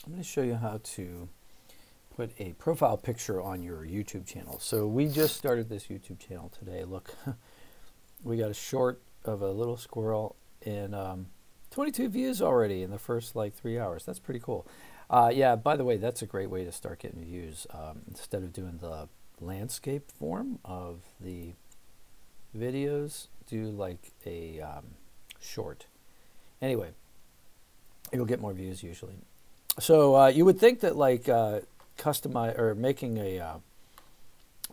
I'm going to show you how to put a profile picture on your YouTube channel. So we just started this YouTube channel today. Look, we got a short of a little squirrel and 22 views already in the first like 3 hours. That's pretty cool. Yeah, by the way, that's a great way to start getting views. Instead of doing the landscape form of the videos, do like a short. Anyway, you'll get more views usually. So you would think that like customize or making a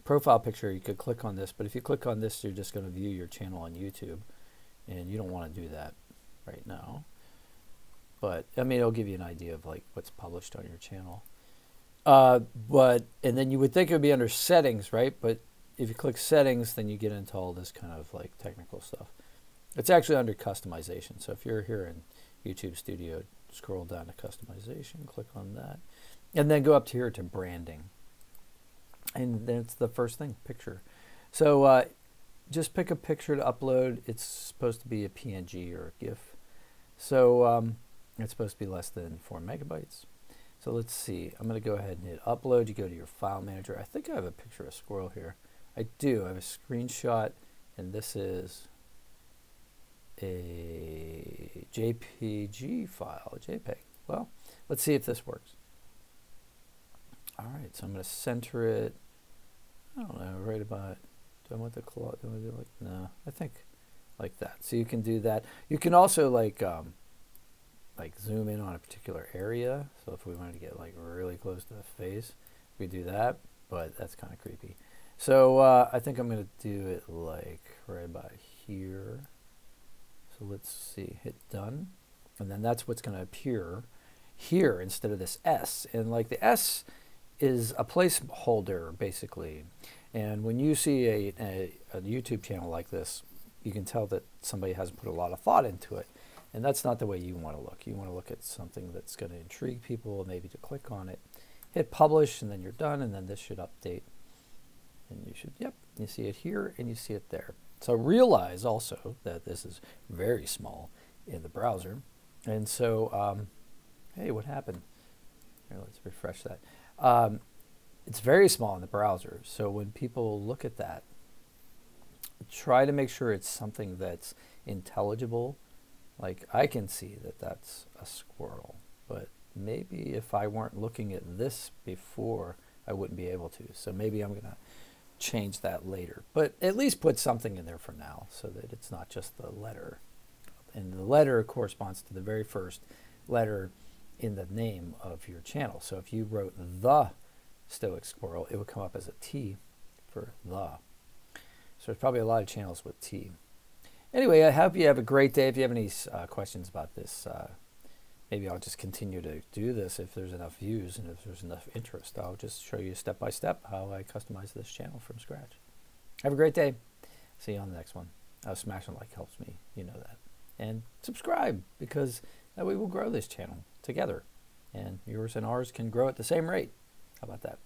profile picture, you could click on this, but if you click on this, you're just going to view your channel on YouTube, and you don't want to do that right now. But I mean, it'll give you an idea of like what's published on your channel. And then you would think it would be under settings, right? But if you click settings, then you get into all this kind of like technical stuff. It's actually under customization. So if you're here in YouTube Studio, scroll down to customization, click on that, and then go up to here to branding. And then it's the first thing, picture. So just pick a picture to upload. It's supposed to be a PNG or a GIF. So it's supposed to be less than 4 megabytes. So let's see. I'm going to go ahead and hit upload. You go to your file manager. I think I have a picture of a squirrel here. I do. I have a screenshot, and this is a JPG file, a JPEG. Well, let's see if this works. All right, so I'm going to center it. I don't know, right about. Do I want the cloth? Do I do like? No, I think like that. So you can do that. You can also like zoom in on a particular area. So if we wanted to get like really close to the face, we do that. But that's kind of creepy. So I think I'm going to do it like right about here. So let's see, hit done. And then that's what's going to appear here instead of this S. And like the S is a placeholder basically. And when you see a YouTube channel like this, you can tell that somebody hasn't put a lot of thought into it. And that's not the way you want to look. You want to look at something that's going to intrigue people, maybe to click on it. Hit publish, and then you're done, and then this should update. And you should, yep, you see it here and you see it there. So realize also that this is very small in the browser. And so, hey, what happened? Here, let's refresh that. It's very small in the browser. So when people look at that, try to make sure it's something that's intelligible. Like I can see that that's a squirrel, but maybe if I weren't looking at this before, I wouldn't be able to. So maybe I'm going to change that later, but at least put something in there for now so that it's not just the letter. And the letter corresponds to the very first letter in the name of your channel. So if you wrote the Stoic Squirrel, it would come up as a T for the. So there's probably a lot of channels with T. Anyway, I hope you have a great day. If you have any questions about this, maybe I'll just continue to do this if there's enough views and if there's enough interest. I'll just show you step by step how I customize this channel from scratch. Have a great day. See you on the next one. Smashing like helps me, you know that. And subscribe, because that way we'll grow this channel together. And yours and ours can grow at the same rate. How about that?